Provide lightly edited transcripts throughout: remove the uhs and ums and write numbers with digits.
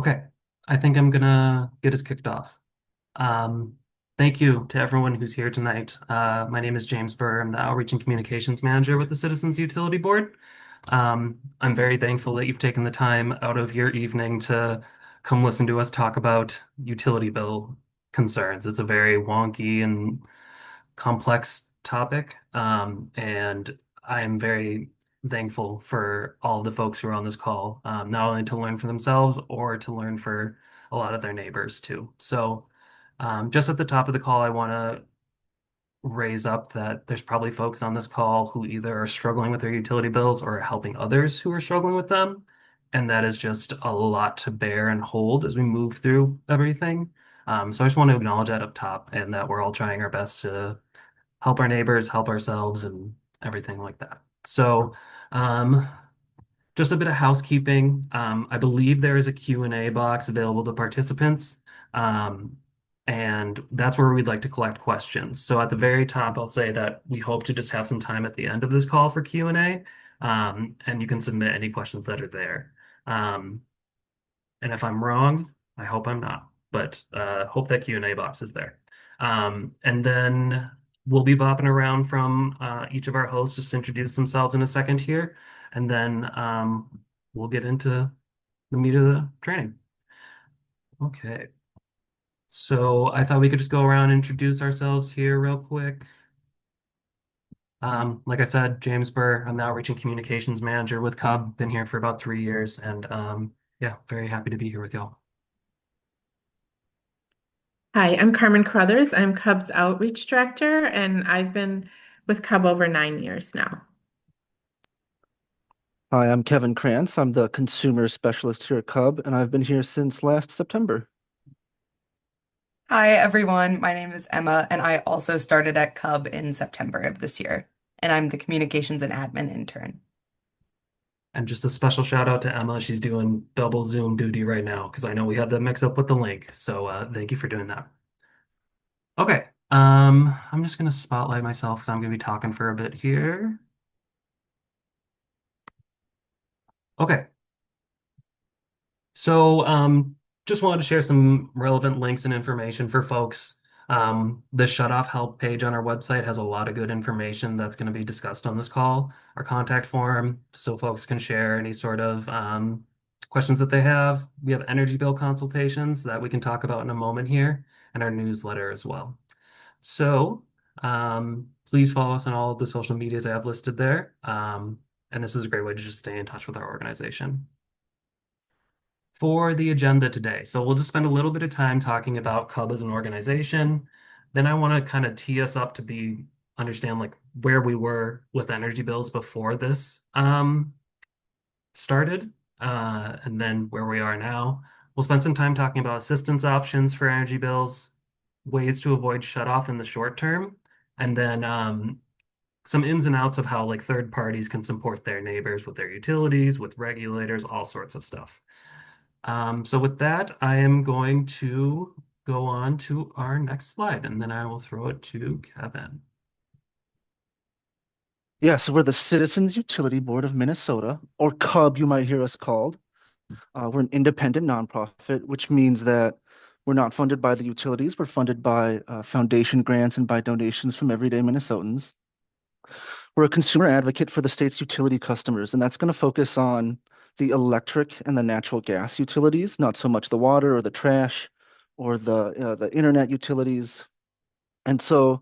Okay, I think I'm gonna get us kicked off. Um, Thank you to everyone who's here tonight. My name is James Burr. I'm the Outreach and Communications Manager with the Citizens Utility Board. I'm very thankful that you've taken the time out of your evening to come listen to us talk about utility bill concerns. It's a very wonky and complex topic, and I'm very thankful for all the folks who are on this call, not only to learn for themselves or to learn for a lot of their neighbors too. So, just at the top of the call, I want to raise up that there's probably folks on this call who either are struggling with their utility bills or are helping others who are struggling with them. And that is just a lot to bear and hold as we move through everything. So I just want to acknowledge that up top and that we're all trying our best to help our neighbors, help ourselves, and everything like that. So, um, just a bit of housekeeping. I believe there is a Q&A box available to participants, um, and that's where we'd like to collect questions. So at the very top, I'll say that we hope to just have some time at the end of this call for Q&A, and you can submit any questions that are there. Um, and if I'm wrong, I hope I'm not, but hope that Q&A box is there. And then we'll be bopping around from each of our hosts just to introduce themselves in a second here, and then we'll get into the meat of the training. Okay, so I thought we could just go around and introduce ourselves here real quick. Like I said, James Burr, I'm the Outreach and Communications Manager with CUB, been here for about 3 years, and yeah, very happy to be here with y'all. Hi, I'm Carmen Crothers. I'm CUB's Outreach Director, and I've been with CUB over 9 years now. Hi, I'm Kevin Krantz. I'm the consumer specialist here at CUB, and I've been here since last September. Hi, everyone. My name is Emma, and I also started at CUB in September of this year, and I'm the communications and admin intern. And just a special shout out to Emma. She's doing double Zoom duty right now because I know we had the mix up with the link. So thank you for doing that. Okay. I'm just gonna spotlight myself because I'm gonna be talking for a bit here. Okay. So just wanted to share some relevant links and information for folks. The shut-off help page on our website has a lot of good information that's going to be discussed on this call. Our contact form, so folks can share any sort of questions that they have. We have energy bill consultations that we can talk about in a moment here, and our newsletter as well. So please follow us on all of the social medias I have listed there. And this is a great way to just stay in touch with our organization for the agenda today. So we'll just spend a little bit of time talking about CUB as an organization. Then I want to kind of tee us up to be understand like where we were with energy bills before this started, and then where we are now. We'll spend some time talking about assistance options for energy bills, ways to avoid shut off in the short term, and then some ins and outs of how like third parties can support their neighbors with their utilities, with regulators, all sorts of stuff. So with that, I am going to go on to our next slide, and then I will throw it to Kevin. Yeah, so we're the Citizens Utility Board of Minnesota, or CUB, you might hear us called. We're an independent nonprofit, which means that we're not funded by the utilities. We're funded by foundation grants and by donations from everyday Minnesotans. We're a consumer advocate for the state's utility customers, and that's going to focus on the electric and the natural gas utilities, not so much the water or the trash or the internet utilities. And so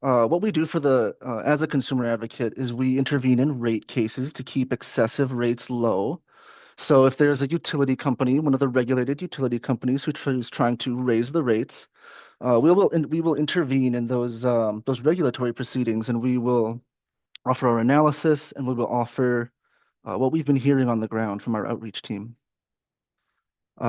what we do for as a consumer advocate is we intervene in rate cases to keep excessive rates low. So if there's a utility company, one of the regulated utility companies who's trying to raise the rates, we will intervene in those regulatory proceedings, and we will offer our analysis, and we will offer what we've been hearing on the ground from our outreach team.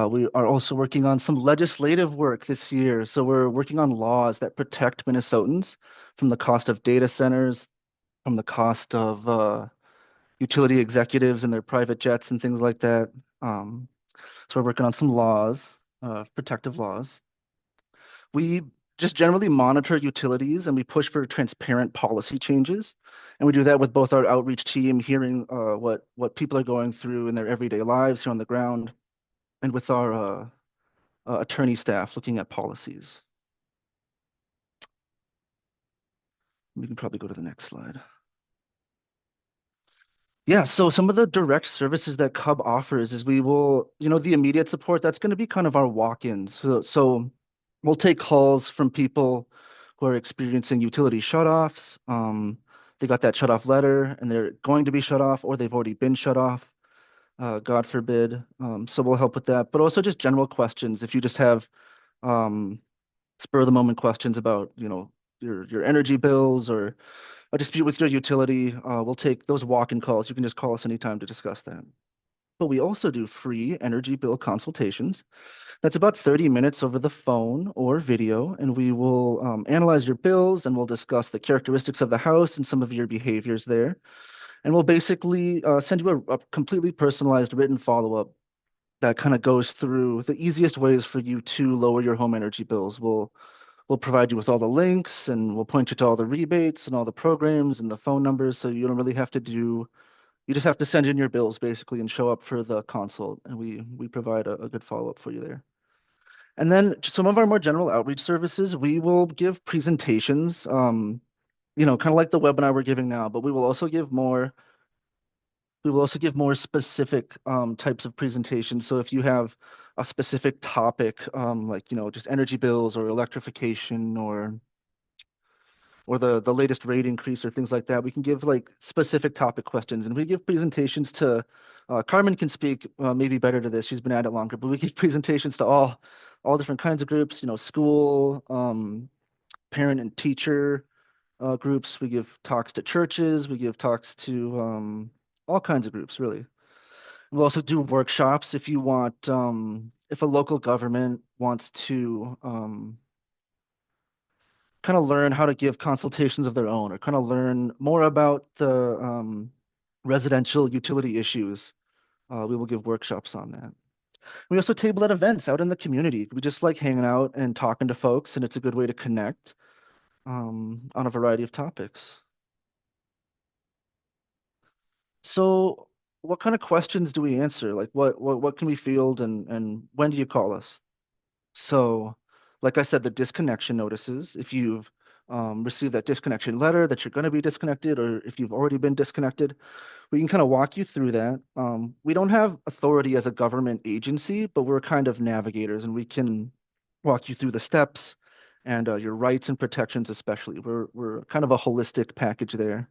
We are also working on some legislative work this year. So we're working on laws that protect Minnesotans from the cost of data centers, from the cost of utility executives and their private jets and things like that. So we're working on some laws, protective laws. We just generally monitor utilities and we push for transparent policy changes. And we do that with both our outreach team, hearing what people are going through in their everyday lives here on the ground, and with our attorney staff looking at policies. We can probably go to the next slide. Yeah, so some of the direct services that CUB offers is we will, the immediate support, that's going to be kind of our walk-ins. So we'll take calls from people who are experiencing utility shutoffs. They got that shutoff letter and they're going to be shut off, or they've already been shut off, God forbid. So we'll help with that, but also just general questions. If you just have spur of the moment questions about, your energy bills or a dispute with your utility, we'll take those walk-in calls. You can just call us anytime to discuss that. But we also do free energy bill consultations. That's about 30 minutes over the phone or video, and we will analyze your bills and we'll discuss the characteristics of the house and some of your behaviors there. And we'll basically send you a completely personalized written follow-up that kind of goes through the easiest ways for you to lower your home energy bills. We'll provide you with all the links and we'll point you to all the rebates and all the programs and the phone numbers. So you don't really have to you just have to send in your bills basically and show up for the consult. And we provide a good follow-up for you there. And then some of our more general outreach services, we will give presentations, kind of like the webinar we're giving now, but we will also give more specific types of presentations. So if you have a specific topic, like, just energy bills or electrification or the latest rate increase or things like that, we can give like specific topic questions. And we give presentations to, Carmen can speak maybe better to this. She's been at it longer, but we give presentations to all different kinds of groups, school, parent and teacher groups. We give talks to churches. We give talks to all kinds of groups, really. We'll also do workshops if you want, if a local government wants to kind of learn how to give consultations of their own or kind of learn more about the residential utility issues. We will give workshops on that. We also table at events out in the community. We just like hanging out and talking to folks, and it's a good way to connect on a variety of topics. So what kind of questions do we answer? Like what can we field and when do you call us? So like I said, the disconnection notices, if you've received that disconnection letter that you're going to be disconnected, or if you've already been disconnected, we can kind of walk you through that. We don't have authority as a government agency, but we're kind of navigators and we can walk you through the steps and your rights and protections especially. We're kind of a holistic package there.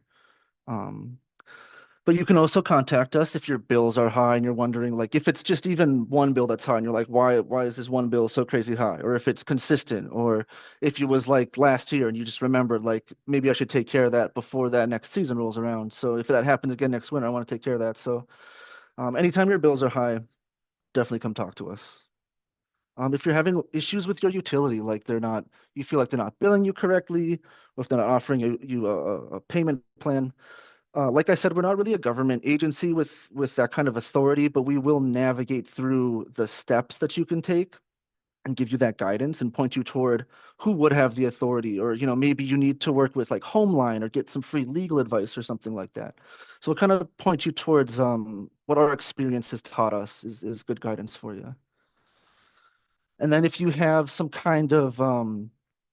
But you can also contact us if your bills are high and you're wondering, like, if it's just even one bill that's high and you're like, why is this one bill so crazy high? Or if it's consistent, or if it was like last year and you just remembered, like, maybe I should take care of that before that next season rolls around. So if that happens again next winter, I want to take care of that. So anytime your bills are high, definitely come talk to us. If you're having issues with your utility, like you feel like they're not billing you correctly, or if they're not offering you a payment plan, like I said, we're not really a government agency with that kind of authority, but we will navigate through the steps that you can take and give you that guidance and point you toward who would have the authority, or maybe you need to work with like Homeline or get some free legal advice or something like that. So we'll kind of point you towards what our experience has taught us is good guidance for you. And then if you have some kind of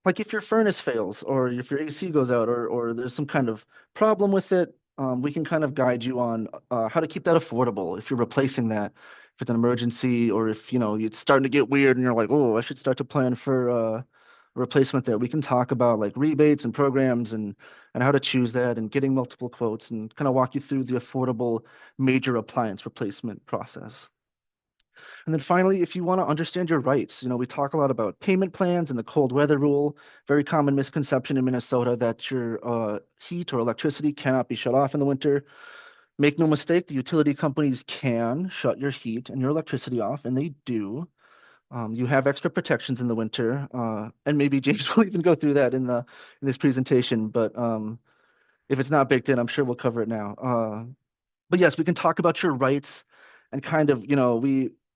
like if your furnace fails or if your AC goes out or there's some kind of problem with it, we can kind of guide you on how to keep that affordable if you're replacing that, if it's an emergency, or if it's starting to get weird and you're like, oh, I should start to plan for a replacement there. We can talk about like rebates and programs and how to choose that and getting multiple quotes and kind of walk you through the affordable major appliance replacement process. And then finally, if you want to understand your rights, we talk a lot about payment plans and the cold weather rule. Very common misconception in Minnesota that your heat or electricity cannot be shut off in the winter. Make no mistake, the utility companies can shut your heat and your electricity off, and they do. You have extra protections in the winter, and maybe James will even go through that in this presentation. But if it's not baked in, I'm sure we'll cover it now. But yes, we can talk about your rights and kind of,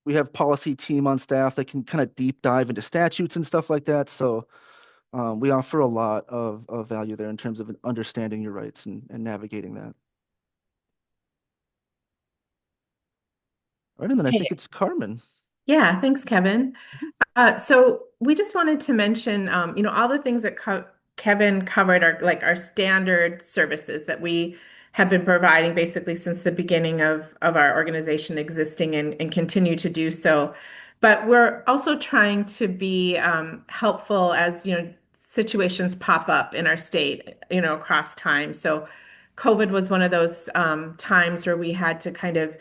we have policy team on staff that can kind of deep dive into statutes and stuff like that. So we offer a lot of value there in terms of understanding your rights and navigating that. All right, and then I think it's Carmen. Yeah, thanks, Kevin. So we just wanted to mention, all the things that Kevin covered are like our standard services that we have been providing basically since the beginning of our organization existing and continue to do so. But we're also trying to be helpful as, situations pop up in our state, across time. So COVID was one of those times where we had to kind of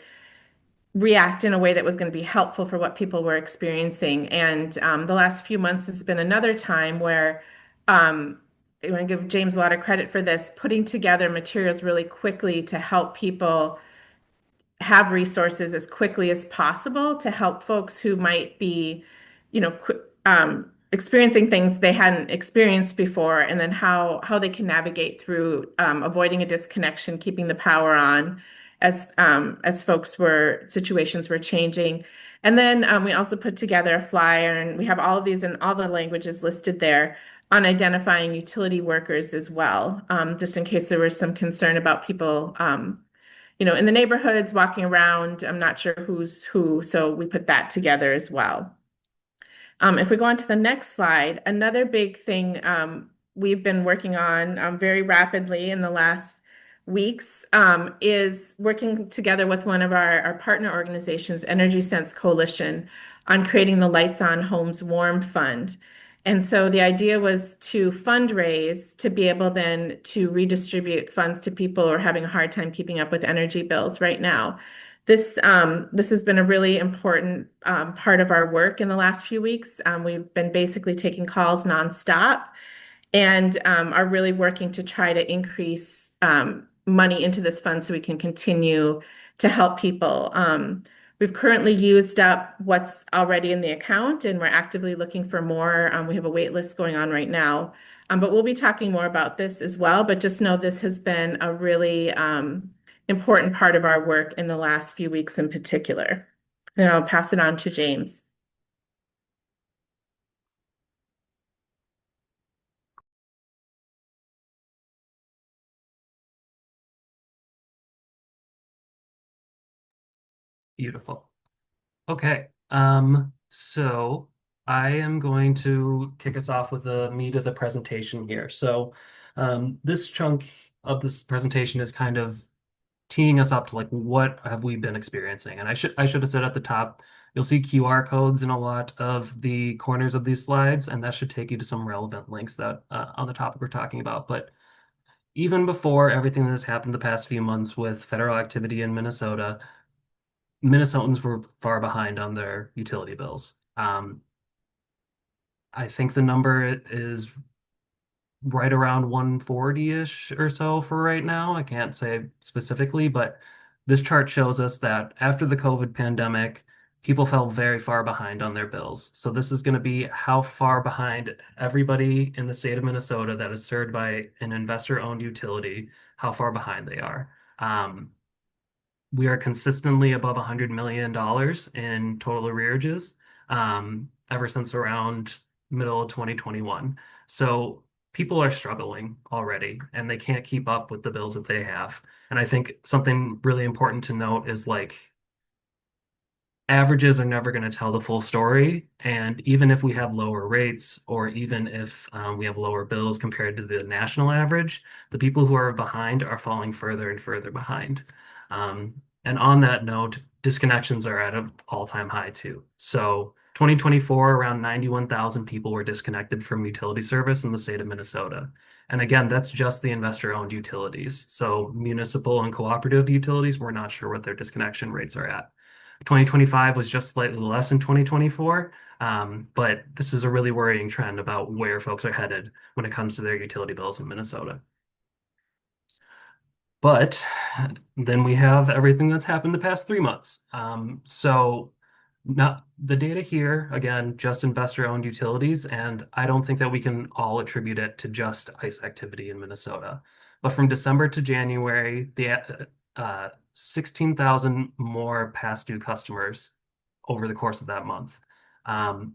react in a way that was going to be helpful for what people were experiencing. And the last few months has been another time where I want to give James a lot of credit for this, putting together materials really quickly to help people have resources as quickly as possible to help folks who might be, experiencing things they hadn't experienced before, and then how they can navigate through avoiding a disconnection, keeping the power on as situations were changing. And then we also put together a flyer, and we have all of these in all the languages listed there on identifying utility workers as well, just in case there was some concern about people in the neighborhoods walking around. I'm not sure who's who, so we put that together as well. If we go on to the next slide, another big thing we've been working on very rapidly in the last weeks is working together with one of our partner organizations, Energy Sense Coalition, on creating the Lights on Homes Warm Fund. And so the idea was to fundraise to be able then to redistribute funds to people who are having a hard time keeping up with energy bills right now. This has been a really important part of our work in the last few weeks. We've been basically taking calls nonstop and are really working to try to increase money into this fund so we can continue to help people. We've currently used up what's already in the account, and we're actively looking for more. We have a wait list going on right now, but we'll be talking more about this as well. But just know this has been a really important part of our work in the last few weeks in particular. And I'll pass it on to James. Beautiful. Okay. So I am going to kick us off with the meat of the presentation here. So this chunk of this presentation is kind of teeing us up to like what have we been experiencing. And I should have said at the top, you'll see QR codes in a lot of the corners of these slides, and that should take you to some relevant links that on the topic we're talking about. But even before everything that has happened the past few months with federal activity in Minnesota, Minnesotans were far behind on their utility bills. I think the number is right around 140-ish or so for right now. I can't say specifically, but this chart shows us that after the COVID pandemic, people fell very far behind on their bills. So this is going to be how far behind everybody in the state of Minnesota that is served by an investor-owned utility, how far behind they are. We are consistently above $100 million in total arrearages ever since around middle of 2021. So people are struggling already and they can't keep up with the bills that they have. And I think something really important to note is like averages are never going to tell the full story. And even if we have lower rates, or even if we have lower bills compared to the national average, the people who are behind are falling further and further behind. And on that note, disconnections are at an all-time high too. So 2024, around 91,000 people were disconnected from utility service in the state of Minnesota. And again, that's just the investor-owned utilities. So municipal and cooperative utilities, we're not sure what their disconnection rates are at. 2025 was just slightly less than 2024, but this is a really worrying trend about where folks are headed when it comes to their utility bills in Minnesota. But then we have everything that's happened the past 3 months. So not the data here, again, just investor-owned utilities, and I don't think that we can all attribute it to just ICE activity in Minnesota. But from December to January, the 16,000 more past due customers over the course of that month.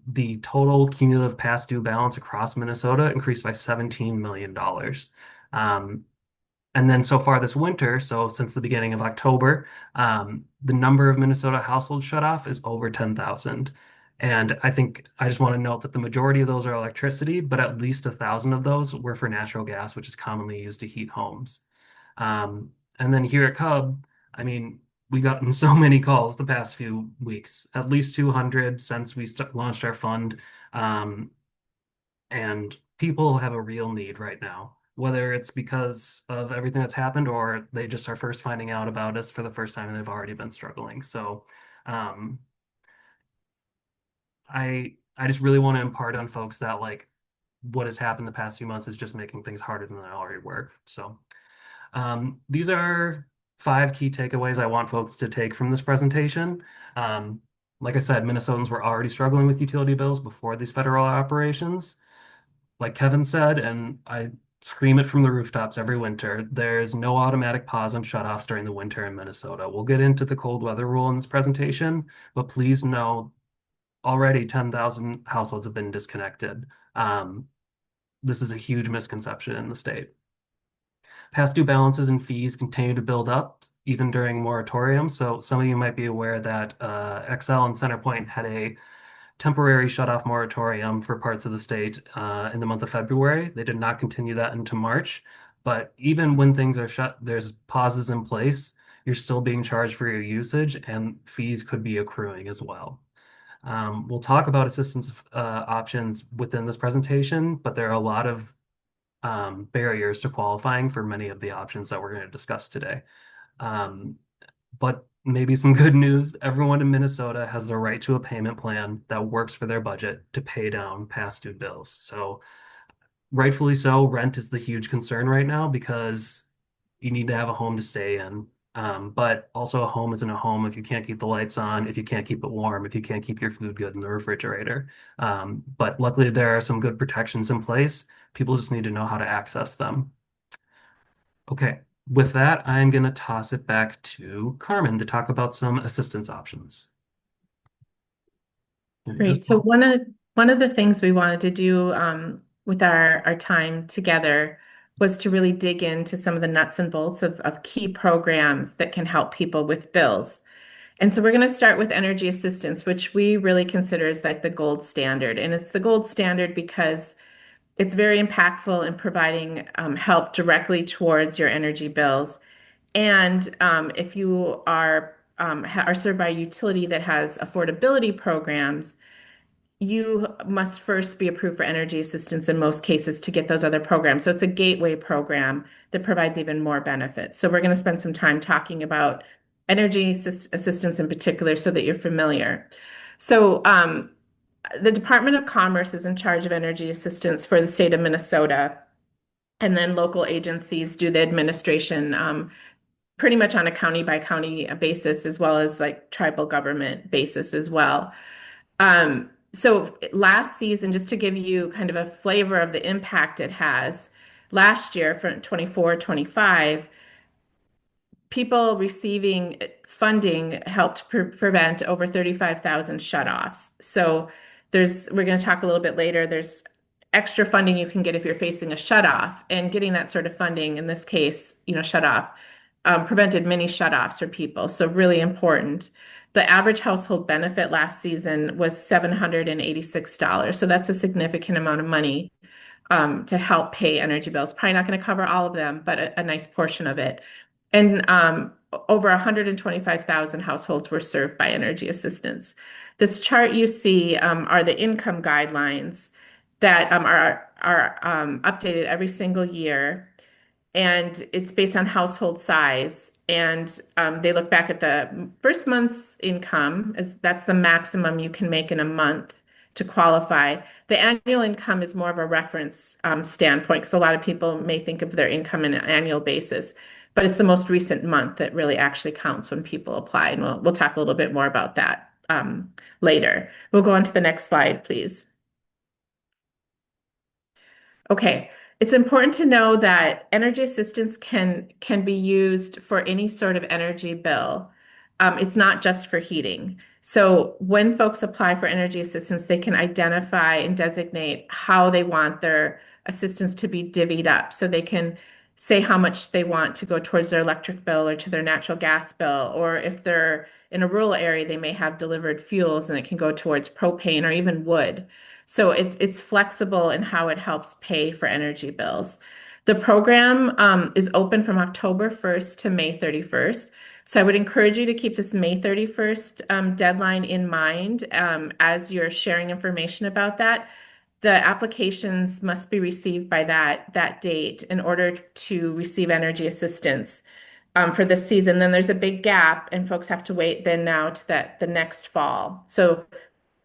The total cumulative past due balance across Minnesota increased by $17 million. And then so far this winter, so since the beginning of October, the number of Minnesota households shut off is over 10,000. And I think I just want to note that the majority of those are electricity, but at least 1,000 of those were for natural gas, which is commonly used to heat homes. And then here at CUB, I mean, we've gotten so many calls the past few weeks, at least 200 since we launched our fund. Um, and people have a real need right now, whether it's because of everything that's happened or they just are first finding out about us for the first time and they've already been struggling. So um, I just really want to impart on folks that like what has happened the past few months is just making things harder than they already were. So these are 5 key takeaways I want folks to take from this presentation. Um, like I said, Minnesotans were already struggling with utility bills before these federal operations. Like Kevin said, and I scream it from the rooftops every winter, there's no automatic pause on shutoffs during the winter in Minnesota. We'll get into the cold weather rule in this presentation, but please know already 10,000 households have been disconnected. This is a huge misconception in the state. Past due balances and fees continue to build up even during moratoriums. So some of you might be aware that XL and CenterPoint had a temporary shut-off moratorium for parts of the state in the month of February. They did not continue that into March. But even when things are shut, there's pauses in place. You're still being charged for your usage, and fees could be accruing as well. We'll talk about assistance options within this presentation, but there are a lot of barriers to qualifying for many of the options that we're going to discuss today. But maybe some good news, everyone in Minnesota has the right to a payment plan that works for their budget to pay down past due bills. So rightfully so, rent is the huge concern right now because you need to have a home to stay in. But also a home isn't a home if you can't keep the lights on, if you can't keep it warm, if you can't keep your food good in the refrigerator. But luckily there are some good protections in place. People just need to know how to access them. Okay, with that, I'm going to toss it back to Carmen to talk about some assistance options. Great. So one of the things we wanted to do with our time together was to really dig into some of the nuts and bolts of key programs that can help people with bills. And so we're going to start with energy assistance, which we really consider is like the gold standard. And it's the gold standard because it's very impactful in providing help directly towards your energy bills. And if you are served by a utility that has affordability programs, you must first be approved for energy assistance in most cases to get those other programs. So it's a gateway program that provides even more benefits. So we're going to spend some time talking about assistance in particular so that you're familiar. So the Department of Commerce is in charge of energy assistance for the state of Minnesota, and then local agencies do the administration pretty much on a county by county basis, as well as like tribal government basis as well. So last season, just to give you kind of a flavor of the impact it has, last year for 24-25, people receiving funding helped prevent over 35,000 shutoffs. So we're going to talk a little bit later, there's extra funding you can get if you're facing a shutoff, and getting that sort of funding, in this case, shutoff, prevented many shutoffs for people. So really important. The average household benefit last season was $786. So that's a significant amount of money to help pay energy bills. Probably not going to cover all of them, but a nice portion of it. And over 125,000 households were served by energy assistance. This chart you see are the income guidelines that are updated every single year, and it's based on household size. And they look back at the first month's income, as that's the maximum you can make in a month to qualify. The annual income is more of a reference standpoint, because a lot of people may think of their income in an annual basis, but it's the most recent month that really actually counts when people apply. And we'll talk a little bit more about that later. We'll go on to the next slide, please. Okay, it's important to know that energy assistance can be used for any sort of energy bill. It's not just for heating. So when folks apply for energy assistance, they can identify and designate how they want their assistance to be divvied up. So they can say how much they want to go towards their electric bill or to their natural gas bill, or if they're in a rural area, they may have delivered fuels and it can go towards propane or even wood. So it's flexible in how it helps pay for energy bills. The program is open from October 1st to May 31st. So I would encourage you to keep this May 31st deadline in mind as you're sharing information about that. The applications must be received by that date in order to receive energy assistance for this season. Then there's a big gap, and folks have to wait then now to the next fall. So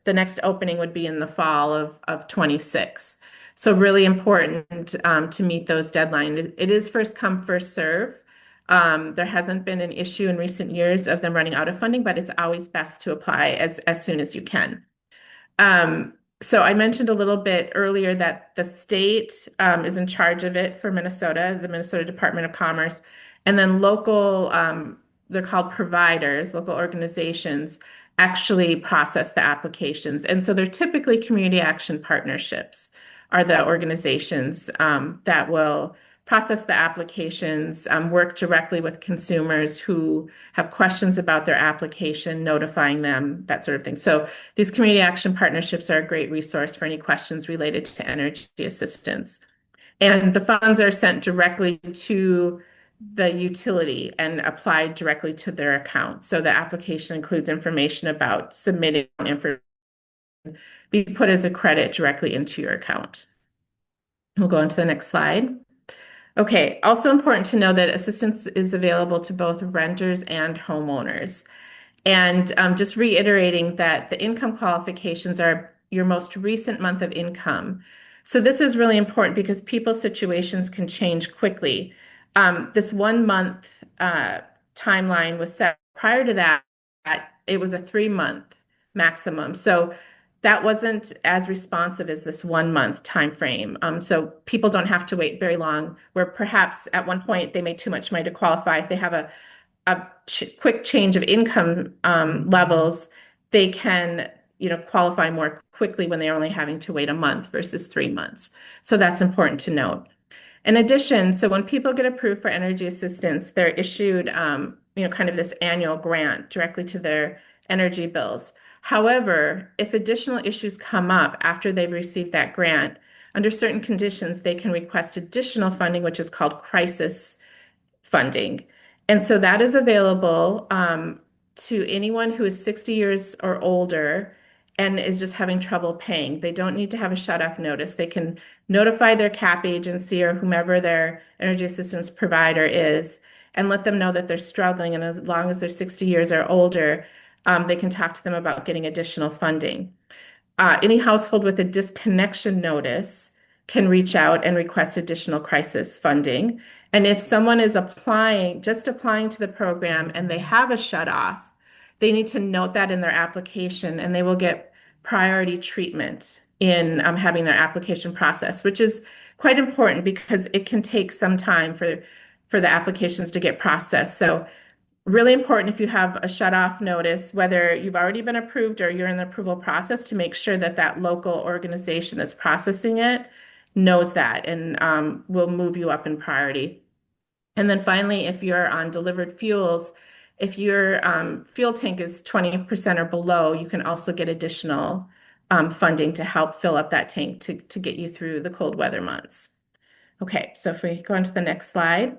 the next opening would be in the fall of 26. So really important to meet those deadlines. It is first come, first serve. There hasn't been an issue in recent years of them running out of funding, but it's always best to apply as soon as you can. So I mentioned a little bit earlier that the state is in charge of it for Minnesota, the Minnesota Department of Commerce, and then local, they're called providers, local organizations actually process the applications. And so they're typically community action partnerships are the organizations that will process the applications, work directly with consumers who have questions about their application, notifying them, that sort of thing. So these community action partnerships are a great resource for any questions related to energy assistance. And the funds are sent directly to the utility and applied directly to their account. So the application includes information about submitting information, be put as a credit directly into your account. We'll go on to the next slide. Okay, also important to know that assistance is available to both renters and homeowners. And just reiterating that the income qualifications are your most recent month of income. So this is really important because people's situations can change quickly. This 1 month timeline was set prior to that. It was a 3 month maximum. So that wasn't as responsive as this 1 month time frame. So people don't have to wait very long, where perhaps at one point they made too much money to qualify. If they have a quick change of income levels, they can, qualify more quickly when they're only having to wait a month versus 3 months. So that's important to note. In addition, so when people get approved for energy assistance, they're issued, kind of this annual grant directly to their energy bills. However, if additional issues come up after they've received that grant, under certain conditions, they can request additional funding, which is called crisis funding. And so that is available to anyone who is 60 years or older and is just having trouble paying. They don't need to have a shut-off notice. They can notify their CAP agency or whomever their energy assistance provider is and let them know that they're struggling. And as long as they're 60 years or older, they can talk to them about getting additional funding. Any household with a disconnection notice can reach out and request additional crisis funding. And if someone is just applying to the program and they have a shut-off, they need to note that in their application and they will get priority treatment in having their application process, which is quite important because it can take some time for the applications to get processed. So really important if you have a shut-off notice, whether you've already been approved or you're in the approval process, to make sure that that local organization that's processing it knows that and will move you up in priority. And then finally, if you're on delivered fuels, if your fuel tank is 20% or below, you can also get additional funding to help fill up that tank to get you through the cold weather months. Okay, so if we go on to the next slide.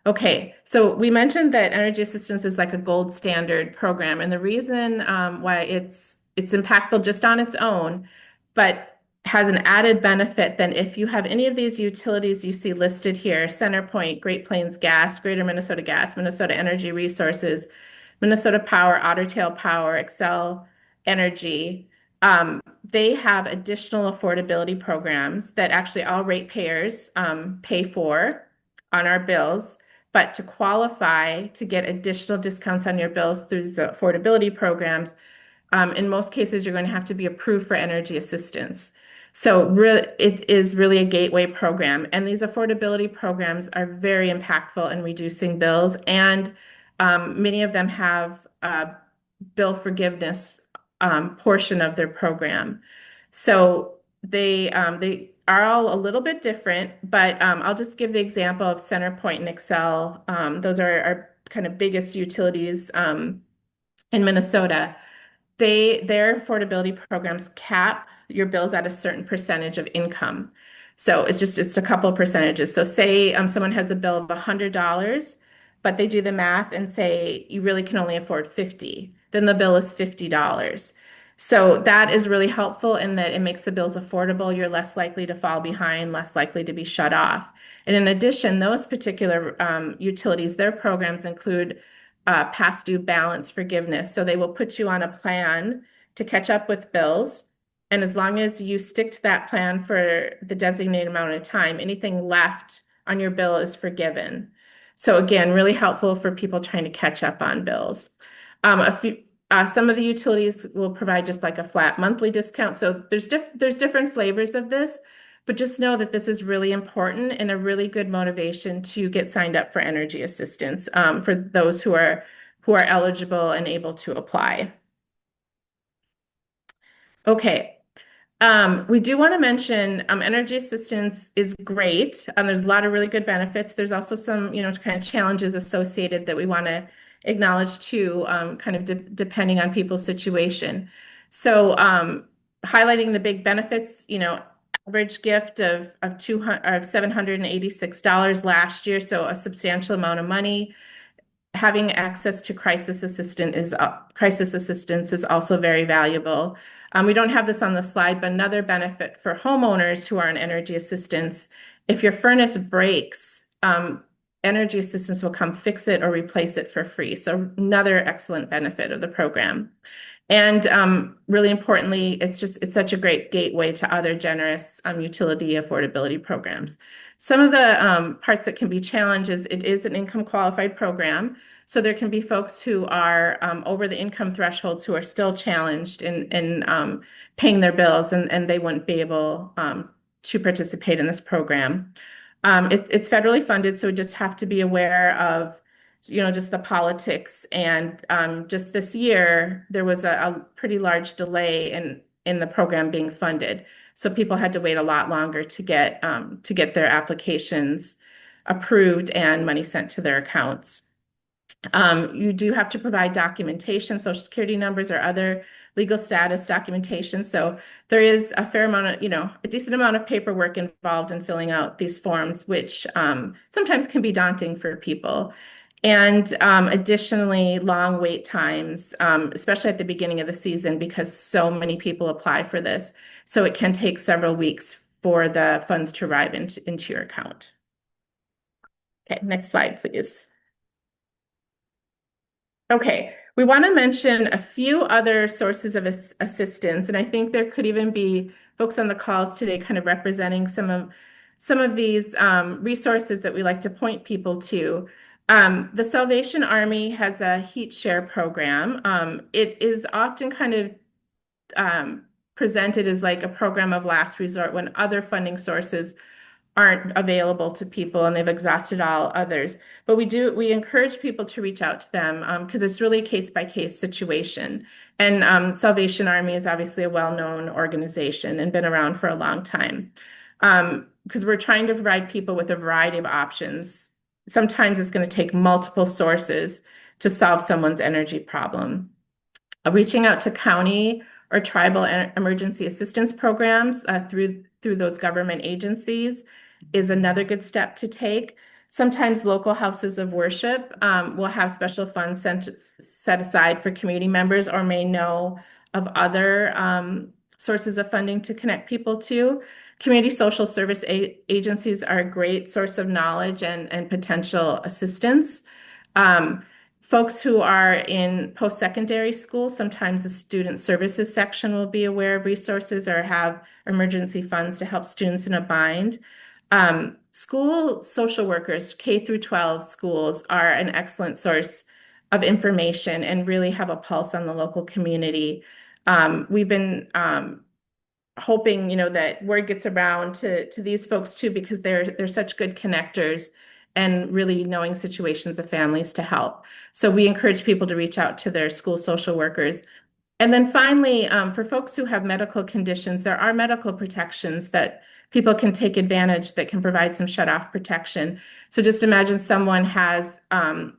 Okay, so we mentioned that energy assistance is like a gold standard program, and the reason why it's impactful just on its own, but has an added benefit than if you have any of these utilities you see listed here: CenterPoint, Great Plains Gas, Greater Minnesota Gas, Minnesota Energy Resources, Minnesota Power, Otter Tail Power, Xcel Energy. They have additional affordability programs that actually all ratepayers pay for on our bills. But to qualify to get additional discounts on your bills through the affordability programs, in most cases, you're going to have to be approved for energy assistance. So it is really a gateway program. And these affordability programs are very impactful in reducing bills. And many of them have a bill forgiveness portion of their program. So they are all a little bit different, but I'll just give the example of CenterPoint and Excel. Those are our kind of biggest utilities in Minnesota. Their affordability programs cap your bills at a certain percentage of income. So it's a couple of percentages. So say someone has a bill of $100, but they do the math and say you really can only afford 50, then the bill is $50. So that is really helpful in that it makes the bills affordable. You're less likely to fall behind, less likely to be shut off. And in addition, those particular utilities, their programs include past due balance forgiveness. So they will put you on a plan to catch up with bills. And as long as you stick to that plan for the designated amount of time, anything left on your bill is forgiven. So again, really helpful for people trying to catch up on bills. Some of the utilities will provide just like a flat monthly discount. So there's different flavors of this, but just know that this is really important and a really good motivation to get signed up for energy assistance for those who are eligible and able to apply. Okay. We do want to mention energy assistance is great. There's a lot of really good benefits. There's also some, kind of challenges associated that we want to acknowledge too, kind of depending on people's situation. So highlighting the big benefits, average gift of $786 last year, so a substantial amount of money. Having access to crisis assistance is also very valuable. We don't have this on the slide, but another benefit for homeowners who are on energy assistance, if your furnace breaks, energy assistance will come fix it or replace it for free. So another excellent benefit of the program. And really importantly, it's such a great gateway to other generous utility affordability programs. Some of the parts that can be challenges, it is an income qualified program. So there can be folks who are over the income thresholds who are still challenged in paying their bills, and they wouldn't be able to participate in this program. It's federally funded, so we just have to be aware of just the politics. And just this year, there was a pretty large delay in the program being funded. So people had to wait a lot longer to get their applications approved and money sent to their accounts. You do have to provide documentation, Social Security numbers or other legal status documentation. So there is a fair amount of, a decent amount of paperwork involved in filling out these forms, which sometimes can be daunting for people. And additionally, long wait times, especially at the beginning of the season, because so many people apply for this. So it can take several weeks for the funds to arrive into your account. Okay, next slide, please. Okay, we want to mention a few other sources of assistance, and I think there could even be folks on the calls today kind of representing some of these resources that we like to point people to. The Salvation Army has a heat share program. It is often kind of presented as like a program of last resort when other funding sources aren't available to people and they've exhausted all others. But we encourage people to reach out to them because it's really a case-by-case situation. And Salvation Army is obviously a well-known organization and been around for a long time. Because we're trying to provide people with a variety of options. Sometimes it's going to take multiple sources to solve someone's energy problem. Reaching out to county or tribal emergency assistance programs through those government agencies is another good step to take. Sometimes local houses of worship will have special funds set aside for community members or may know of other sources of funding to connect people to. Community social service agencies are a great source of knowledge and potential assistance. Folks who are in post-secondary school, sometimes the student services section will be aware of resources or have emergency funds to help students in a bind. School social workers, K through 12 schools, are an excellent source of information and really have a pulse on the local community. We've been hoping, that word gets around to these folks too, because they're such good connectors and really knowing situations of families to help. So we encourage people to reach out to their school social workers. And then finally, for folks who have medical conditions, there are medical protections that people can take advantage that can provide some shut-off protection. So just imagine someone has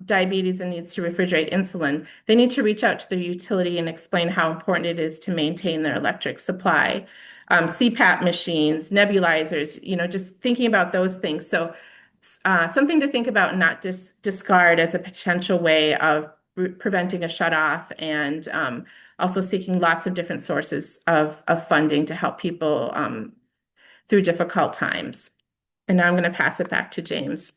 diabetes and needs to refrigerate insulin. They need to reach out to their utility and explain how important it is to maintain their electric supply. CPAP machines, nebulizers, just thinking about those things. So something to think about, and not discard as a potential way of preventing a shutoff, and also seeking lots of different sources of funding to help people through difficult times. And now I'm going to pass it back to James.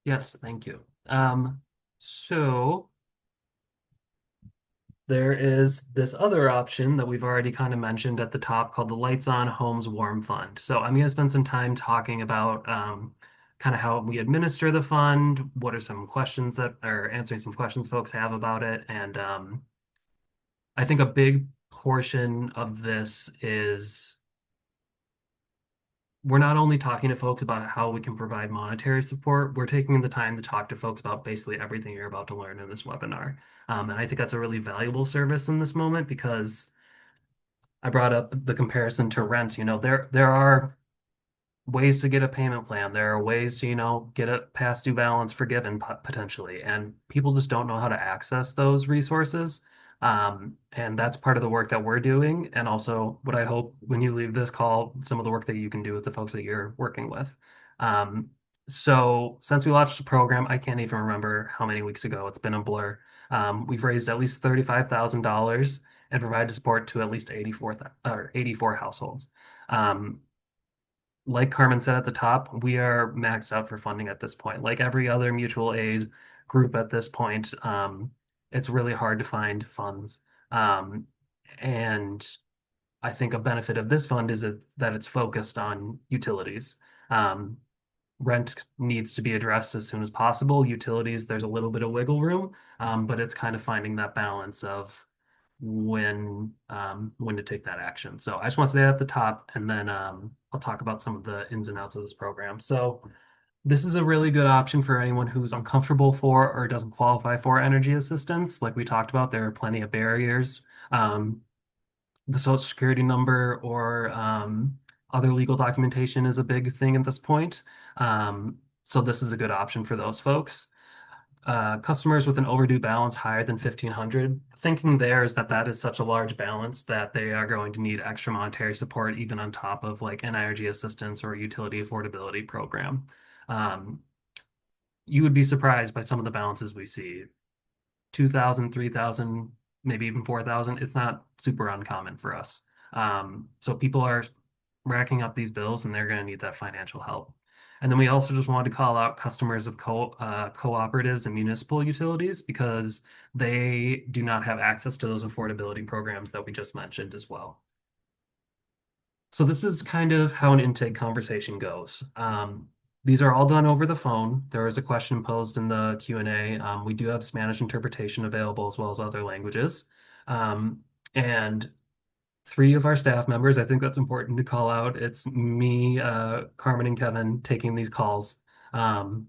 Yes, thank you. So there is this other option that we've already kind of mentioned at the top called the Lights On Homes Warm Fund. So I'm going to spend some time talking about kind of how we administer the fund, what are some questions that are answering some questions folks have about it. And I think a big portion of this is we're not only talking to folks about how we can provide monetary support, we're taking the time to talk to folks about basically everything you're about to learn in this webinar. And I think that's a really valuable service in this moment because I brought up the comparison to rent. There are ways to get a payment plan. There are ways to, get a past due balance forgiven potentially. And people just don't know how to access those resources. And that's part of the work that we're doing. And also what I hope when you leave this call, some of the work that you can do with the folks that you're working with. So since we launched the program, I can't even remember how many weeks ago. It's been a blur. We've raised at least $35,000 and provided support to at least 84 households. Like Carmen said at the top, we are maxed out for funding at this point. Like every other mutual aid group at this point, it's really hard to find funds. And I think a benefit of this fund is that it's focused on utilities. Rent needs to be addressed as soon as possible. Utilities, there's a little bit of wiggle room, but it's kind of finding that balance of when to take that action. So I just want to say that at the top, and then I'll talk about some of the ins and outs of this program. So this is a really good option for anyone who's uncomfortable for or doesn't qualify for energy assistance. Like we talked about, there are plenty of barriers. The social security number or other legal documentation is a big thing at this point. So this is a good option for those folks. Customers with an overdue balance higher than 1,500, thinking there is that is such a large balance that they are going to need extra monetary support even on top of like an energy assistance or a utility affordability program. You would be surprised by some of the balances we see. 2,000, 3,000, maybe even 4,000. It's not super uncommon for us. So people are racking up these bills and they're going to need that financial help. And then we also just wanted to call out customers of cooperatives and municipal utilities because they do not have access to those affordability programs that we just mentioned as well. So this is kind of how an intake conversation goes. These are all done over the phone. There is a question posed in the Q&A. We do have Spanish interpretation available as well as other languages. And 3 of our staff members, I think that's important to call out. It's me, Carmen, and Kevin taking these calls. And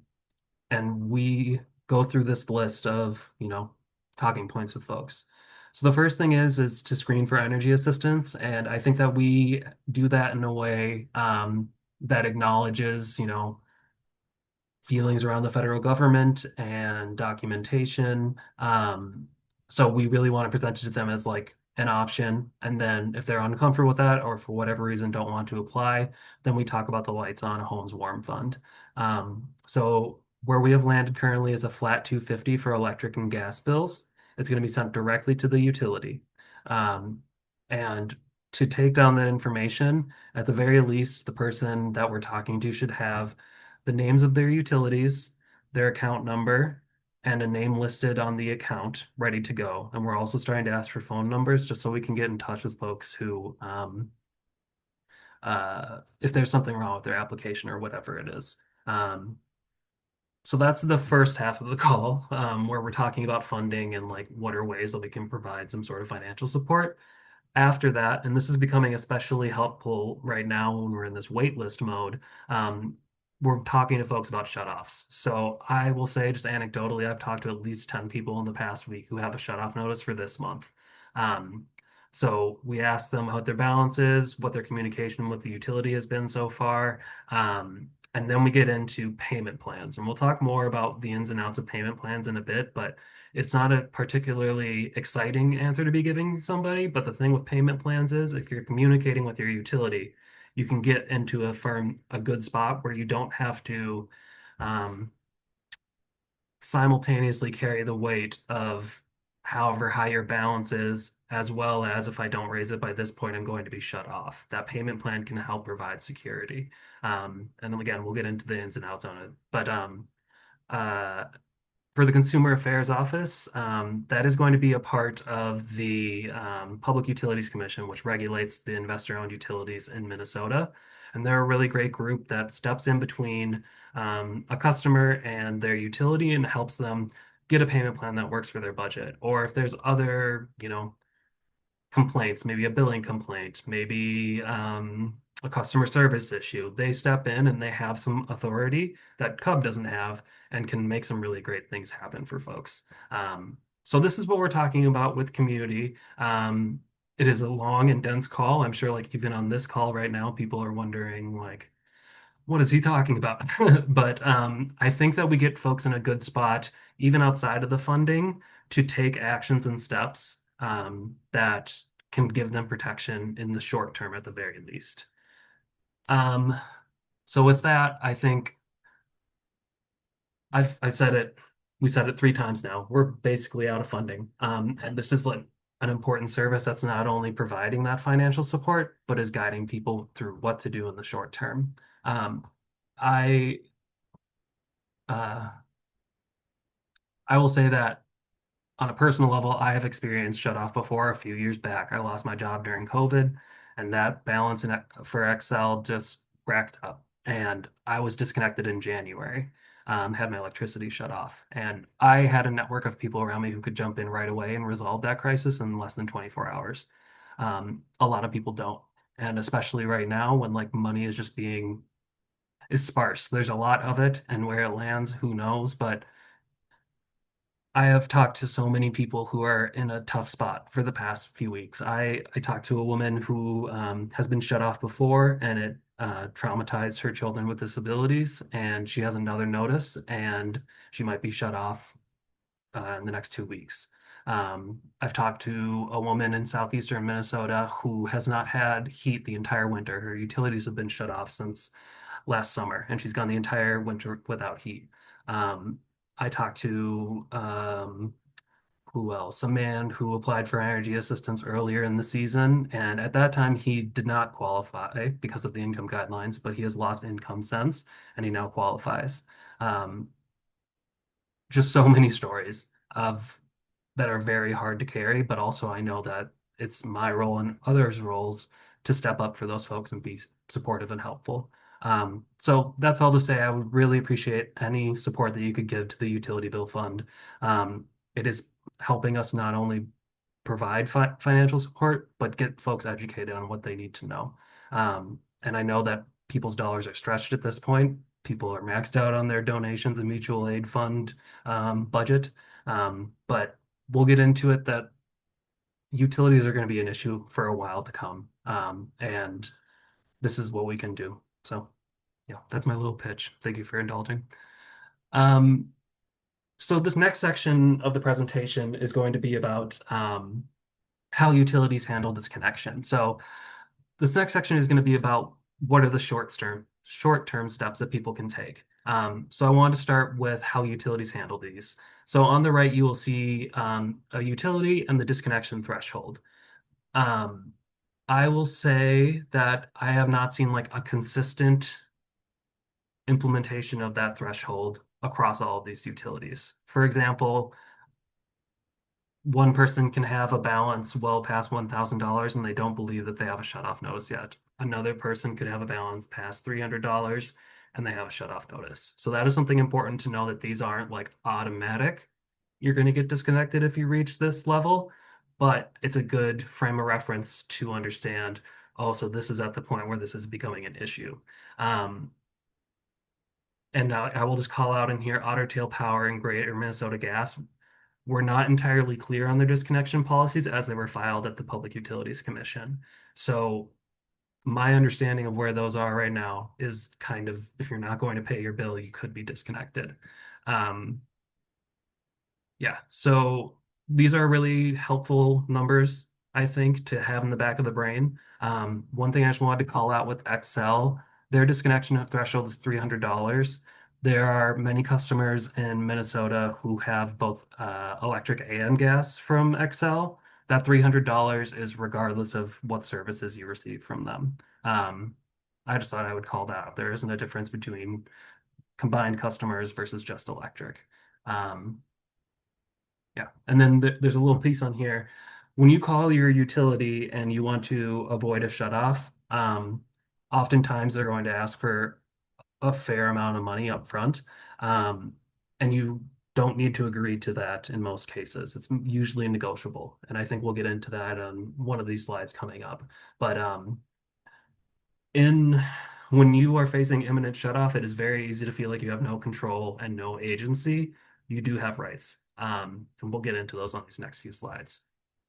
we go through this list of, talking points with folks. So the first thing is to screen for energy assistance. And I think that we do that in a way that acknowledges, feelings around the federal government and documentation. So we really want to present it to them as like an option. And then if they're uncomfortable with that or for whatever reason don't want to apply, then we talk about the Lights On Homes Warm Fund. So where we have landed currently is a flat $250 for electric and gas bills. It's going to be sent directly to the utility. And to take down that information, at the very least, the person that we're talking to should have the names of their utilities, their account number, and a name listed on the account ready to go. And we're also starting to ask for phone numbers just so we can get in touch with folks who, if there's something wrong with their application or whatever it is. So that's the first half of the call, where we're talking about funding and like what are ways that we can provide some sort of financial support. After that, and this is becoming especially helpful right now when we're in this wait list mode, we're talking to folks about shutoffs. So I will say, just anecdotally, I've talked to at least 10 people in the past week who have a shutoff notice for this month. Um, so we ask them what their balance is, what their communication with the utility has been so far. And then we get into payment plans. And we'll talk more about the ins and outs of payment plans in a bit, but it's not a particularly exciting answer to be giving somebody. But the thing with payment plans is if you're communicating with your utility, you can get into a good spot where you don't have to um, simultaneously carry the weight of however high your balance is, as well as if I don't raise it by this point, I'm going to be shut off. That payment plan can help provide security. And then again, we'll get into the ins and outs on it. But uh, for the Consumer Affairs Office, that is going to be a part of the Public Utilities Commission, which regulates the investor-owned utilities in Minnesota. And they're a really great group that steps in between a customer and their utility and helps them get a payment plan that works for their budget. Or if there's other, complaints, maybe a billing complaint, maybe a customer service issue. They step in and they have some authority that CUB doesn't have and can make some really great things happen for folks. So this is what we're talking about with community. It is a long and dense call. I'm sure like even on this call right now, people are wondering like, what is he talking about? But I think that we get folks in a good spot, even outside of the funding, to take actions and steps that can give them protection in the short term at the very least. Um, so with that, I think I said it, we said it 3 times now. We're basically out of funding. And this is like an important service that's not only providing that financial support, but is guiding people through what to do in the short term. Um, I uh, I will say that on a personal level, I have experienced shut off before a few years back. I lost my job during COVID, and that balance for Excel just racked up. And I was disconnected in January, had my electricity shut off. And I had a network of people around me who could jump in right away and resolve that crisis in less than 24 hours. A lot of people don't. And especially right now when like money is just is sparse. There's a lot of it, and where it lands, who knows? But I have talked to so many people who are in a tough spot for the past few weeks. I talked to a woman who has been shut off before, and it traumatized her children with disabilities, and she has another notice, and she might be shut off in the next 2 weeks. I've talked to a woman in southeastern Minnesota who has not had heat the entire winter. Her utilities have been shut off since last summer, and she's gone the entire winter without heat. Um, I talked to who else? A man who applied for energy assistance earlier in the season, and at that time he did not qualify because of the income guidelines, but he has lost income since, and he now qualifies. Um, just so many stories of that are very hard to carry, but also I know that it's my role and others' roles to step up for those folks and be supportive and helpful. So that's all to say. I would really appreciate any support that you could give to the utility bill fund. It is helping us not only provide financial support, but get folks educated on what they need to know. And I know that people's dollars are stretched at this point. People are maxed out on their donations and mutual aid fund budget. But we'll get into it that utilities are going to be an issue for a while to come. And this is what we can do. So, yeah, that's my little pitch. Thank you for indulging. Um, so this next section of the presentation is going to be about how utilities handle disconnection. So this next section is going to be about what are the short-term steps that people can take. So I want to start with how utilities handle these. So on the right, you will see a utility and the disconnection threshold. I will say that I have not seen like a consistent implementation of that threshold across all of these utilities. For example, one person can have a balance well past $1,000 and they don't believe that they have a shutoff notice yet. Another person could have a balance past $300 and they have a shutoff notice. So that is something important to know, that these aren't like automatic. You're going to get disconnected if you reach this level, but it's a good frame of reference to understand, oh, so this is at the point where this is becoming an issue. and I will just call out in here Otter Tail Power and Greater Minnesota Gas were not entirely clear on their disconnection policies as they were filed at the Public Utilities Commission. So my understanding of where those are right now is kind of, if you're not going to pay your bill, you could be disconnected. Yeah, so these are really helpful numbers, I think, to have in the back of the brain. One thing I just wanted to call out with Excel, their disconnection threshold is $300. There are many customers in Minnesota who have both electric and gas from Excel. That $300 is regardless of what services you receive from them. I just thought I would call that out. There isn't a difference between combined customers versus just electric. Yeah, and then there's a little piece on here. When you call your utility and you want to avoid a shutoff, oftentimes they're going to ask for a fair amount of money up front, and you don't need to agree to that in most cases. It's usually negotiable, and I think we'll get into that on one of these slides coming up. But in when you are facing imminent shutoff, it is very easy to feel like you have no control and no agency. You do have rights. And we'll get into those on these next few slides.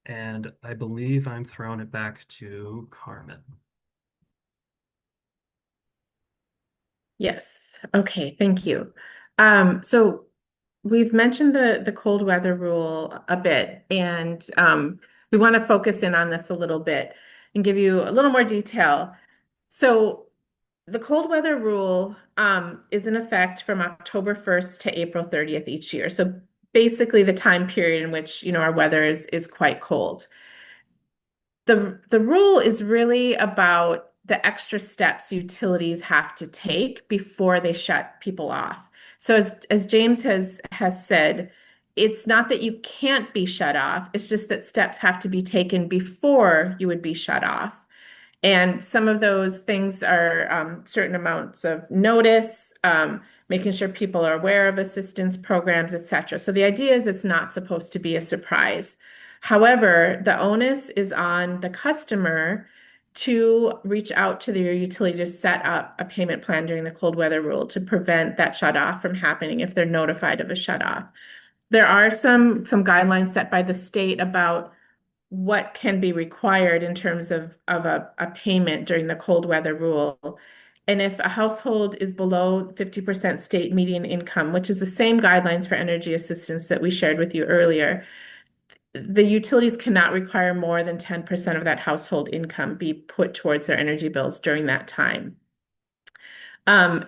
And I believe I'm throwing it back to Carmen. Yes. Okay. Thank you. So we've mentioned the cold weather rule a bit, and we want to focus in on this a little bit and give you a little more detail. So the cold weather rule is in effect from October 1st to April 30th each year. So basically the time period in which, you know, our weather is quite cold. The rule is really about the extra steps utilities have to take before they shut people off. So as James has said, it's not that you can't be shut off, it's just that steps have to be taken before you would be shut off. And some of those things are certain amounts of notice, making sure people are aware of assistance programs, etc. So the idea is it's not supposed to be a surprise. However, the onus is on the customer to reach out to their utility to set up a payment plan during the cold weather rule to prevent that shut off from happening if they're notified of a shut off. There are some guidelines set by the state about what can be required in terms of a payment during the cold weather rule. And if a household is below 50% state median income, which is the same guidelines for energy assistance that we shared with you earlier, the utilities cannot require more than 10% of that household income be put towards their energy bills during that time. It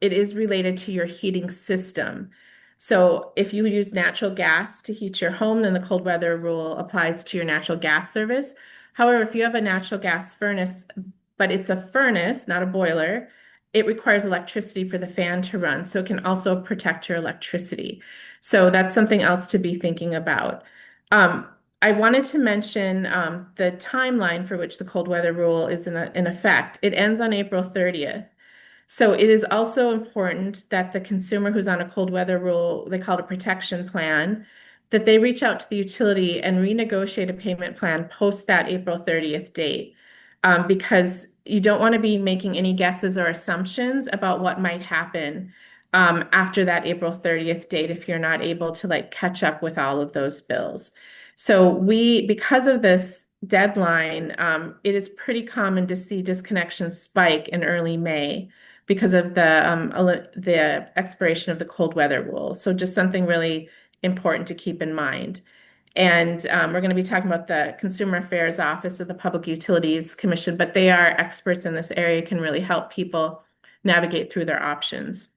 is related to your heating system. So if you use natural gas to heat your home, then the cold weather rule applies to your natural gas service. However, if you have a natural gas furnace, but it's a furnace, not a boiler, it requires electricity for the fan to run. So it can also protect your electricity. So that's something else to be thinking about. I wanted to mention the timeline for which the cold weather rule is in effect. It ends on April 30th. So it is also important that the consumer who's on a cold weather rule, they call it a protection plan, that they reach out to the utility and renegotiate a payment plan post that April 30th date. Because you don't want to be making any guesses or assumptions about what might happen after that April 30th date if you're not able to like catch up with all of those bills. So because of this deadline, it is pretty common to see disconnections spike in early May because of the expiration of the cold weather rule. So just something really important to keep in mind. And we're going to be talking about the Consumer Affairs Office of the Public Utilities Commission, but they are experts in this area, can really help people navigate through their options.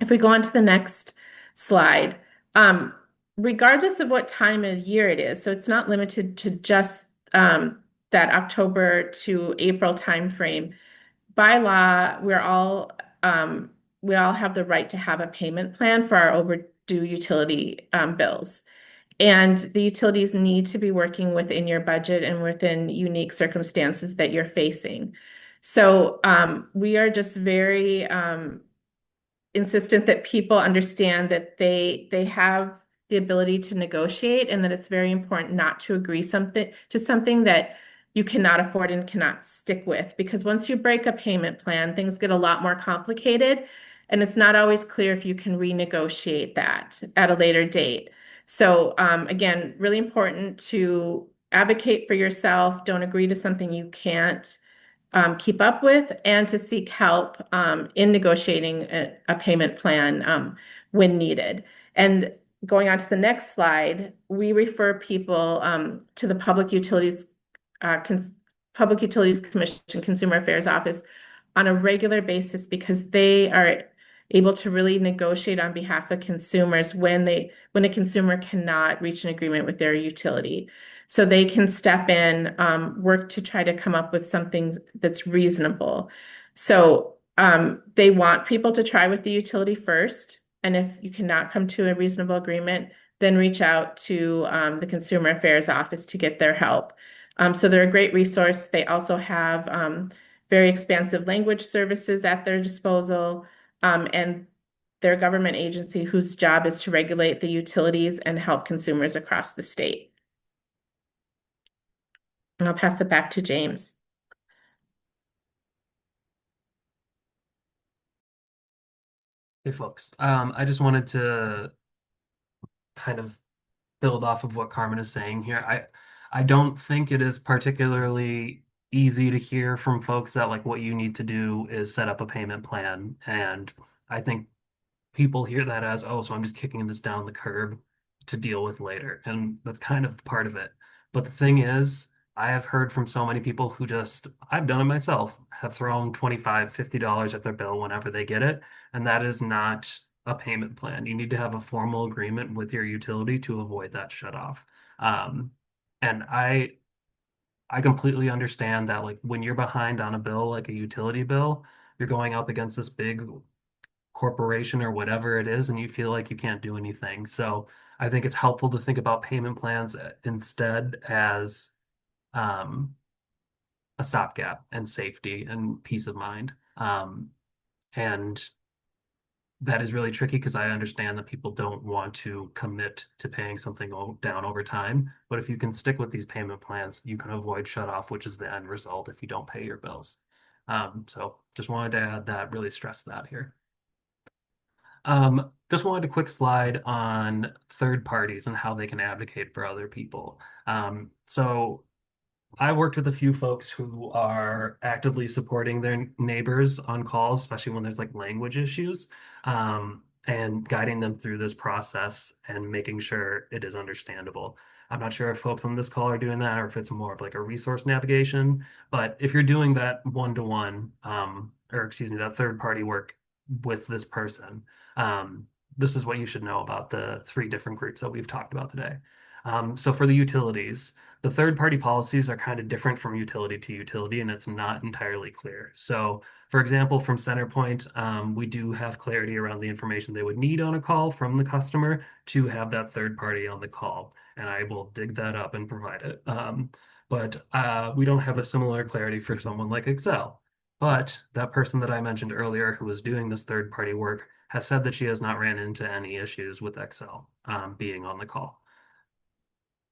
If we go on to the next slide, regardless of what time of year it is, so it's not limited to just that October to April timeframe. By law, we all have the right to have a payment plan for our overdue utility bills. And the utilities need to be working within your budget and within unique circumstances that you're facing. So we are just very insistent that people understand that they have the ability to negotiate and that it's very important not to agree to something that you cannot afford and cannot stick with. Because once you break a payment plan, things get a lot more complicated, and it's not always clear if you can renegotiate that at a later date. So again, really important to advocate for yourself. Don't agree to something you can't keep up with, and to seek help in negotiating a payment plan when needed. And going on to the next slide, we refer people to the uh, Public Utilities Commission Consumer Affairs Office on a regular basis, because they are able to really negotiate on behalf of consumers when a consumer cannot reach an agreement with their utility. So they can step in, work to try to come up with something that's reasonable. So they want people to try with the utility first, and if you cannot come to a reasonable agreement, then reach out to the Consumer Affairs Office to get their help. So they're a great resource. They also have very expansive language services at their disposal, and they're a government agency whose job is to regulate the utilities and help consumers across the state. And I'll pass it back to James. Hey folks, I just wanted to kind of build off of what Carmen is saying here. I don't think it is particularly easy to hear from folks that like what you need to do is set up a payment plan. And I think people hear that as, oh, so I'm just kicking this down the curb to deal with later. And that's kind of part of it. But the thing is, I have heard from so many people who just, I've done it myself, have thrown $25, $50 at their bill whenever they get it. And that is not a payment plan. You need to have a formal agreement with your utility to avoid that shut off. And I completely understand that like when you're behind on a bill, like a utility bill, you're going up against this big corporation or whatever it is, and you feel like you can't do anything. So I think it's helpful to think about payment plans instead as a stopgap and safety and peace of mind. And that is really tricky because I understand that people don't want to commit to paying something down over time. But if you can stick with these payment plans, you can avoid shut off, which is the end result if you don't pay your bills. So just wanted to add that, really stress that here. Just wanted a quick slide on third parties and how they can advocate for other people. So I worked with a few folks who are actively supporting their neighbors on calls, especially when there's like language issues, and guiding them through this process and making sure it is understandable. I'm not sure if folks on this call are doing that or if it's more of like a resource navigation, but if you're doing that one-to-one, or excuse me, that third-party work with this person, this is what you should know about the three different groups that we've talked about today. So for the utilities, the third-party policies are kind of different from utility to utility, and it's not entirely clear. So, for example, from CenterPoint, we do have clarity around the information they would need on a call from the customer to have that third party on the call, and I will dig that up and provide it. But we don't have a similar clarity for someone like Excel. But that person that I mentioned earlier who was doing this third-party work has said that she has not ran into any issues with Excel being on the call.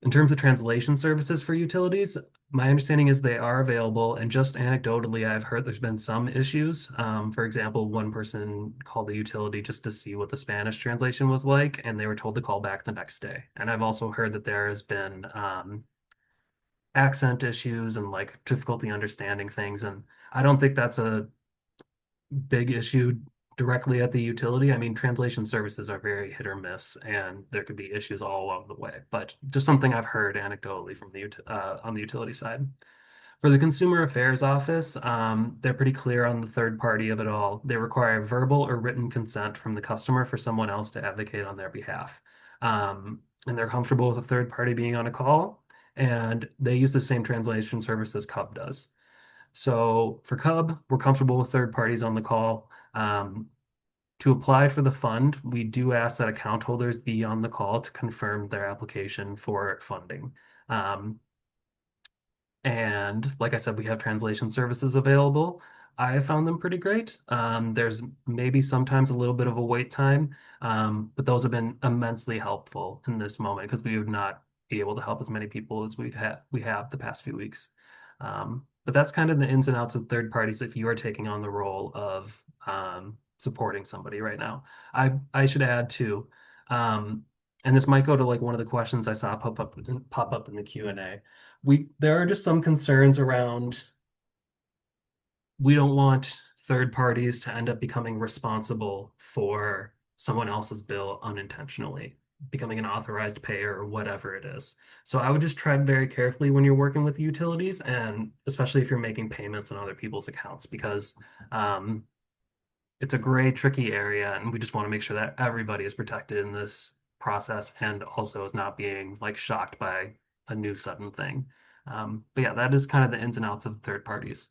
In terms of translation services for utilities, my understanding is they are available, and just anecdotally, I've heard there's been some issues. For example, one person called the utility just to see what the Spanish translation was like, and they were told to call back the next day. And I've also heard that there has been accent issues and like difficulty understanding things, and I don't think that's a big issue directly at the utility. I mean, translation services are very hit or miss, and there could be issues all along the way. But just something I've heard anecdotally from the on the utility side. For the Consumer Affairs Office, they're pretty clear on the third party of it all. They require verbal or written consent from the customer for someone else to advocate on their behalf. And they're comfortable with a third party being on a call, and they use the same translation service as CUB does. So for CUB, we're comfortable with third parties on the call. To apply for the fund, we do ask that account holders be on the call to confirm their application for funding. And like I said, we have translation services available. I found them pretty great. There's maybe sometimes a little bit of a wait time, but those have been immensely helpful in this moment because we would not be able to help as many people as we have the past few weeks. But that's kind of the ins and outs of third parties if you are taking on the role of supporting somebody right now. I should add too, um, and this might go to like one of the questions I saw pop up in the Q&A. There are just some concerns around we don't want third parties to end up becoming responsible for someone else's bill unintentionally, becoming an authorized payer or whatever it is. So I would just tread very carefully when you're working with utilities, and especially if you're making payments on other people's accounts, because um, it's a gray, tricky area, and we just want to make sure that everybody is protected in this process and also is not being like shocked by a new sudden thing. But yeah, that is kind of the ins and outs of third parties.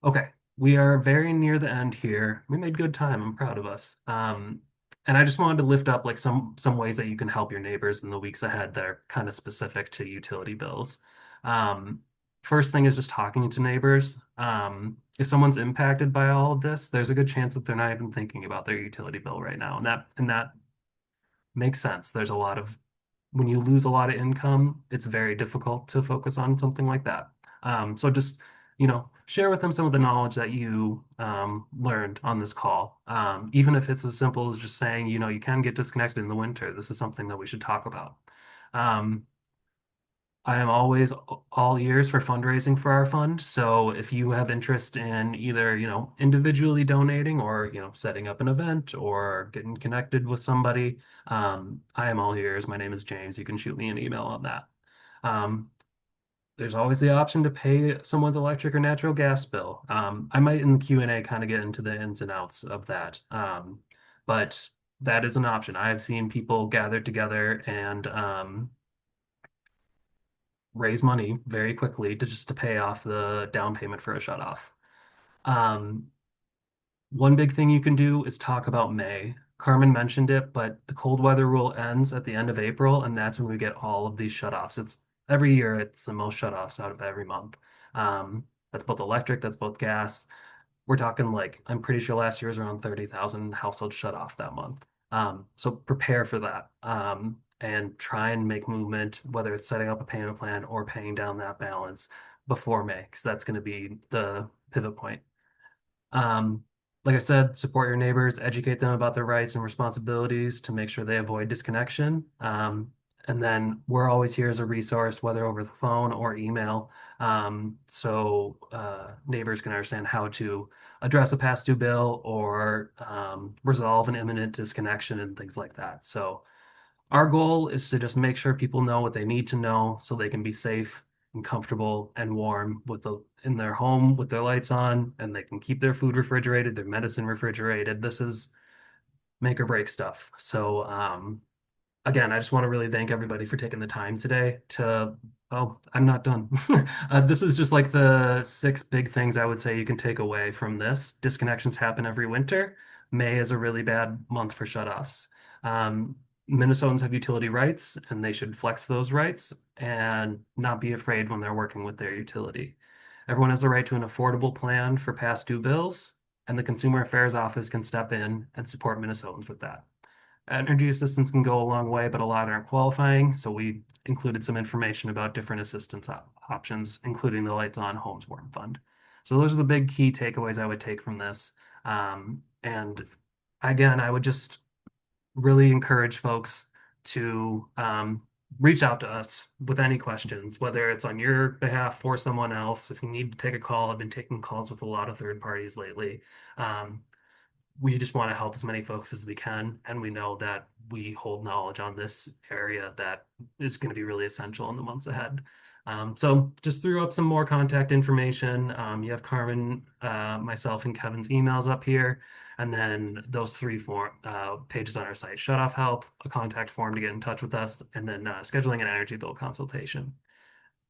Okay, we are very near the end here. We made good time. I'm proud of us. And I just wanted to lift up like some ways that you can help your neighbors in the weeks ahead that are kind of specific to utility bills. Um, First thing is just talking to neighbors. If someone's impacted by all of this, there's a good chance that they're not even thinking about their utility bill right now, and that makes sense. There's a lot of when you lose a lot of income, it's very difficult to focus on something like that. So just, share with them some of the knowledge that you learned on this call. Even if it's as simple as just saying, you can get disconnected in the winter. This is something that we should talk about. Um, I am always all ears for fundraising for our fund. So if you have interest in either, individually donating or, setting up an event or getting connected with somebody, I am all ears. My name is James. You can shoot me an email on that. Um, there's always the option to pay someone's electric or natural gas bill. I might in the Q&A kind of get into the ins and outs of that. But that is an option. I have seen people gather together and raise money very quickly to pay off the down payment for a shut off. Um, One big thing you can do is talk about May. Carmen mentioned it, but the cold weather rule ends at the end of April, and that's when we get all of these shutoffs. It's every year, it's the most shutoffs out of every month. That's both electric, that's both gas. We're talking like, I'm pretty sure last year was around 30,000 households shut off that month. So prepare for that and try and make movement, whether it's setting up a payment plan or paying down that balance before May, because that's going to be the pivot point. Um, like I said, support your neighbors, educate them about their rights and responsibilities to make sure they avoid disconnection. And then we're always here as a resource, whether over the phone or email, so neighbors can understand how to address a past due bill or resolve an imminent disconnection and things like that. So our goal is to just make sure people know what they need to know so they can be safe and comfortable and warm in their home with their lights on, and they can keep their food refrigerated, their medicine refrigerated. This is make or break stuff. So again, I just want to really thank everybody for taking the time today to, oh, I'm not done. This is just like the 6 big things I would say you can take away from this. Disconnections happen every winter. May is a really bad month for shutoffs. Um, Minnesotans have utility rights and they should flex those rights and not be afraid when they're working with their utility. Everyone has the right to an affordable plan for past due bills, and the Consumer Affairs Office can step in and support Minnesotans with that. Energy assistance can go a long way, but a lot aren't qualifying. So we included some information about different assistance options, including the Lights On Homes Warm Fund. So those are the big key takeaways I would take from this. And again, I would just really encourage folks to reach out to us with any questions, whether it's on your behalf or someone else. If you need to take a call, I've been taking calls with a lot of third parties lately. We just want to help as many folks as we can. And we know that we hold knowledge on this area that is going to be really essential in the months ahead. So just threw up some more contact information. You have Carmen, myself, and Kevin's emails up here. And then those 3 pages on our site: shut off help, a contact form to get in touch with us, and then scheduling an energy bill consultation.